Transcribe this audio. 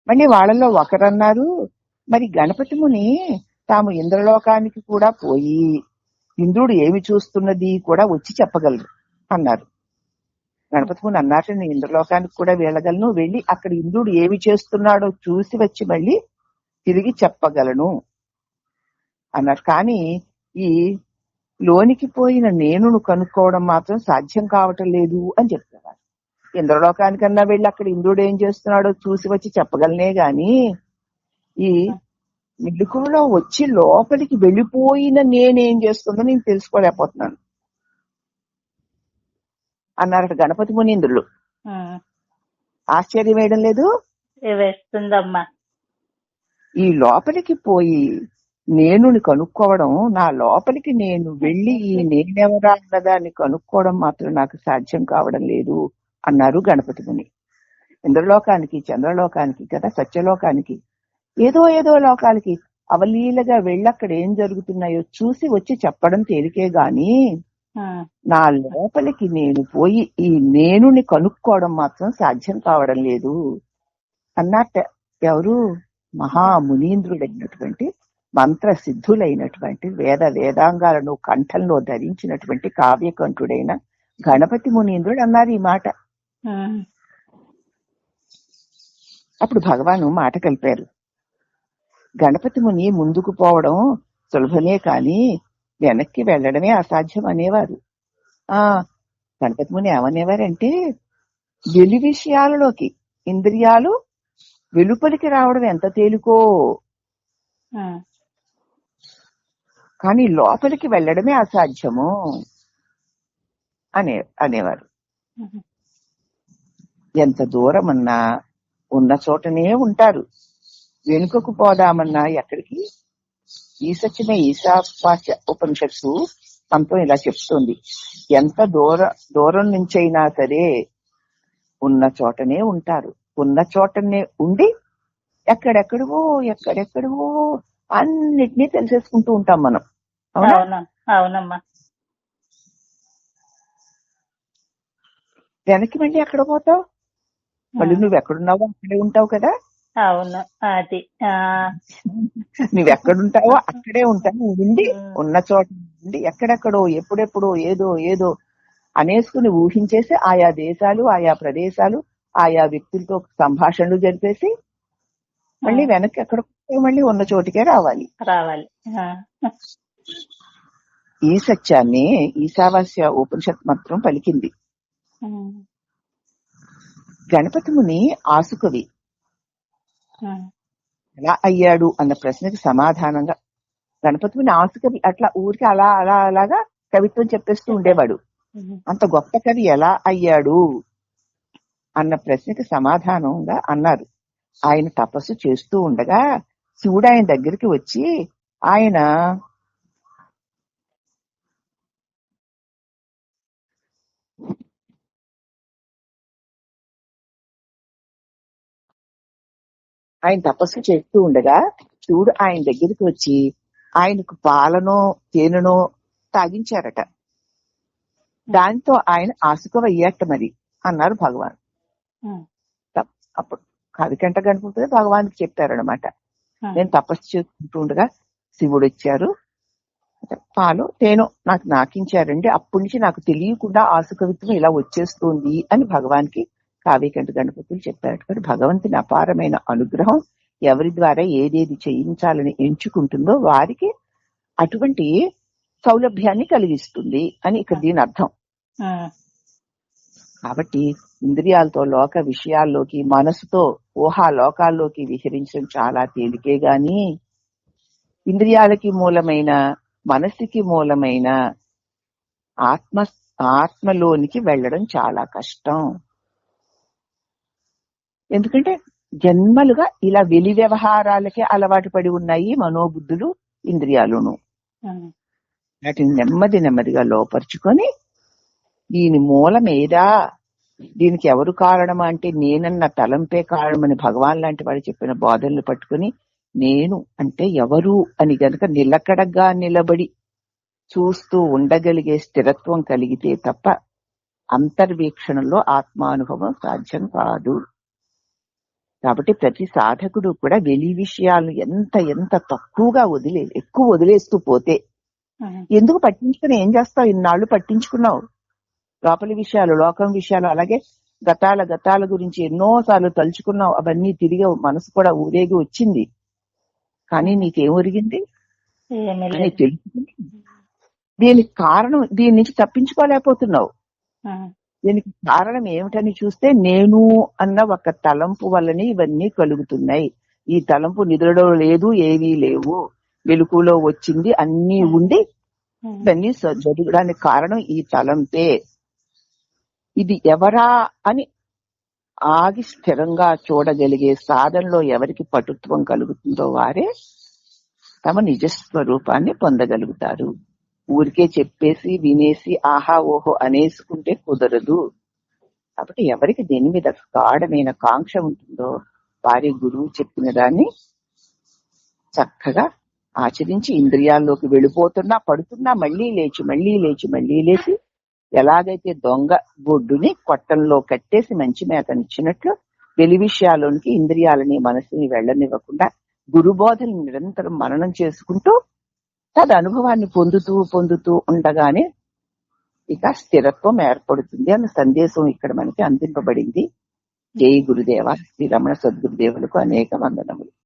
మళ్ళీ వాళ్ళలో ఒకరన్నారు, మరి గణపతి ముని తాము ఇంద్రలోకానికి కూడా పోయి ఇంద్రుడు ఏమి చూస్తున్నది కూడా వచ్చి చెప్పగలరు అన్నారు. గణపతి ముని అన్నారు, నేను ఇంద్రలోకానికి కూడా వెళ్ళగలను, వెళ్ళి అక్కడ ఇంద్రుడు ఏమి చేస్తున్నాడో చూసి వచ్చి మళ్ళీ తిరిగి చెప్పగలను అన్నారు. కానీ ఈ లోనికి పోయిన నేనును కనుక్కోవడం మాత్రం సాధ్యం కావటం లేదు అని చెప్తున్నారు. ఇంద్రలోకానికన్నా వెళ్ళి అక్కడ ఇంద్రుడు ఏం చేస్తున్నాడో చూసి వచ్చి చెప్పగలనే గాని ఈ మెలకువలో వచ్చి లోపలికి వెళ్ళిపోయిన నేనేం చేస్తుందో నేను తెలుసుకోలేకపోతున్నాను అన్నారట గణపతి మునీంద్రులు. ఆశ్చర్యం వేయడం లేదు? వేస్తుందమ్మా. ఈ లోపలికి పోయి నేనుని కనుక్కోవడం, నా లోపలికి నేను వెళ్ళి ఈ నేనెవరా అన్నదాన్ని కనుక్కోవడం మాత్రం నాకు సాధ్యం కావడం లేదు అన్నారు గణపతి ముని. ఇంద్రలోకానికి, చంద్రలోకానికి కదా, సత్యలోకానికి, ఏదో ఏదో లోకాలకి అవలీలగా వెళ్ళక్కడ ఏం జరుగుతున్నాయో చూసి వచ్చి చెప్పడం తేలికే గాని నా లోపలికి నేను పోయి ఈ నేనుని కనుక్కోవడం మాత్రం సాధ్యం కావడం లేదు అన్నట్ట. ఎవరు? మహామునీంద్రుడైనటువంటి, మంత్ర సిద్ధులైనటువంటి, వేదాంగాలను కంఠంలో ధరించినటువంటి కావ్యకంఠుడైన గణపతి మునీంద్రుడు అన్నారు ఈ మాట. అప్పుడు భగవాను మాట కలిపారు. గణపతి ముని ముందుకు పోవడం సులభమే కాని వెనక్కి వెళ్ళడమే అసాధ్యం అనేవారు. గణపతి ముని ఏమనేవారంటే, వెలి విషయాలలోకి ఇంద్రియాలు వెలుపలికి రావడం ఎంత తేలికో, కానీ లోపలికి వెళ్ళడమే అసాధ్యము అనేవారు. ఎంత దూరమన్నా ఉన్న చోటనే ఉంటారు, వెనుకకు పోదామన్నా ఎక్కడికి? ఈసత్యమే ఈశావాస్య ఉపనిషత్తు మనతో ఇలా చెప్తుంది, ఎంత దూరం నుంచైనా సరే ఉన్న చోటనే ఉంటారు. ఉన్న చోటనే ఉండి ఎక్కడెక్కడివో అన్నిటినీ తెలిసేసుకుంటూ ఉంటాం మనం. అవునమ్మా. వెనక్కి మళ్ళీ ఎక్కడ పోతావు? మళ్ళీ నువ్వు ఎక్కడున్నావో అక్కడే ఉంటావు కదా. అవును, అది నువ్వెక్కడుంటావో అక్కడే ఉంటావు. ఉండి ఉన్న చోట ఉండి ఎక్కడెక్కడో ఎప్పుడెప్పుడో ఏదో అనేసుకుని ఊహించేసి ఆయా దేశాలు, ఆయా ప్రదేశాలు, ఆయా వ్యక్తులతో సంభాషణలు జరిపేసి మళ్ళీ వెనక్కి ఎక్కడ మళ్ళీ ఉన్న చోటికే రావాలి. ఈ సత్యాన్ని ఈశావాస్య ఉపనిషత్ మాత్రం పలికింది. గణపతి ముని ఆసుకవి ఎలా అయ్యాడు అన్న ప్రశ్నకి సమాధానంగా, గణపతి ముని ఆసుకవి అట్లా ఊరికి అలాగా కవిత్వం చెప్పేస్తూ ఉండేవాడు. అంత గొప్ప కవి ఎలా అయ్యాడు అన్న ప్రశ్నకి సమాధానంగా అన్నారు, ఆయన తపస్సు చేస్తూ ఉండగా శివుడు ఆయన దగ్గరికి వచ్చి ఆయన తపస్సు చేస్తూ ఉండగా శివుడు ఆయన దగ్గరికి వచ్చి ఆయనకు పాలనో తేనెనో తాగించారట. దాంతో ఆయన ఆసుకవయ్యాట మరి అన్నారు భగవాన్. అప్పుడు కవికంట గణపతి భగవాన్కి చెప్పారనమాట, నేను తపస్సు చేసుకుంటూ ఉండగా శివుడు వచ్చారు, పాలు తేనో నాకు నాకించారండి, అప్పటి నుంచి నాకు తెలియకుండా ఆసుకవిత్వం ఇలా వచ్చేస్తుంది అని భగవాన్కి కావ్యకంఠ గణపతులు చెప్పారు. భగవంతుని అపారమైన అనుగ్రహం ఎవరి ద్వారా ఏదేది చేయించాలని ఎంచుకుంటుందో వారికి అటువంటి సౌలభ్యాన్ని కలిగిస్తుంది అని ఇక్కడ దీని అర్థం. కాబట్టి ఇంద్రియాలతో లోక విషయాల్లోకి, మనసుతో ఊహా లోకాల్లోకి విహరించడం చాలా తేలికే గాని ఇంద్రియాలకి మూలమైన, మనసుకి మూలమైన ఆత్మలోనికి వెళ్ళడం చాలా కష్టం. ఎందుకంటే జన్మలుగా ఇలా వెలి వ్యవహారాలకే అలవాటు పడి ఉన్నాయి మనోబుద్ధులు, ఇంద్రియాలును. వాటిని నెమ్మదిగా లోపరుచుకొని దీని మూలమేదా, దీనికి ఎవరు కారణం అంటే నేనన్న తలంపే కారణమని భగవాన్ లాంటి వాడు చెప్పిన బోధనలు పట్టుకుని నేను అంటే ఎవరు అని గనక నిలకడగా నిలబడి చూస్తూ ఉండగలిగే స్థిరత్వం కలిగితే తప్ప అంతర్వీక్షణలో ఆత్మానుభవం సాధ్యం కాదు. కాబట్టి ప్రతి సాధకుడు కూడా వెలి విషయాలు ఎంత ఎంత తక్కువగా ఎక్కువ వదిలేస్తూ పోతే, ఎందుకు పట్టించుకుని ఏం చేస్తావు? ఇన్నాళ్ళు పట్టించుకున్నావు లోపలి విషయాలు, లోకం విషయాలు, అలాగే గతాల గురించి ఎన్నోసార్లు తలుచుకున్నావు. అవన్నీ తిరిగి మనసు కూడా ఊరేగి వచ్చింది. కానీ నీకేం ఒరిగింది ఏమీ అని లేదు. తెలుసుకుని దీనికి కారణం, దీని నుంచి తప్పించుకోలేకపోతున్నావు. దీనికి కారణం ఏమిటని చూస్తే, నేను అన్న ఒక తలంపు వల్లనే ఇవన్నీ కలుగుతున్నాయి. ఈ తలంపు నిద్రలో లేదు, ఏవీ లేవు, వెలుగులో వచ్చింది, అన్నీ ఉండి ఇవన్నీ జరగడానికి కారణం ఈ తలంపే. ఇది ఎవరా అని ఆగి స్థిరంగా చూడగలిగే సాధనలో ఎవరికి పటుత్వం కలుగుతుందో వారే తమ నిజస్వరూపాన్ని పొందగలుగుతారు. ఊరికే చెప్పేసి వినేసి ఆహా ఓహో అనేసుకుంటే కుదరదు. కాబట్టి ఎవరికి దీని మీద గాఢమైన కాంక్ష ఉంటుందో వారి గురువు చెప్పిన దాన్ని చక్కగా ఆచరించి ఇంద్రియాల్లోకి వెళ్ళిపోతున్నా, పడుతున్నా, మళ్లీ లేచి ఎలాగైతే దొంగ బొడ్డుని కొట్టంలో కట్టేసి మంచి మేతనిచ్చినట్లు వెలి విషయాల్లోనికి ఇంద్రియాలని మనసుని వెళ్లనివ్వకుండా గురుబోధని నిరంతరం మననం చేసుకుంటూ తద అనుభవాన్ని పొందుతూ ఉండగానే ఇక స్థిరత్వం ఏర్పడుతుంది అన్న సందేశం ఇక్కడ మనకి అందింపబడింది. జై గురుదేవ. శ్రీ రమణ సద్గురుదేవులకు అనేక వందనములు.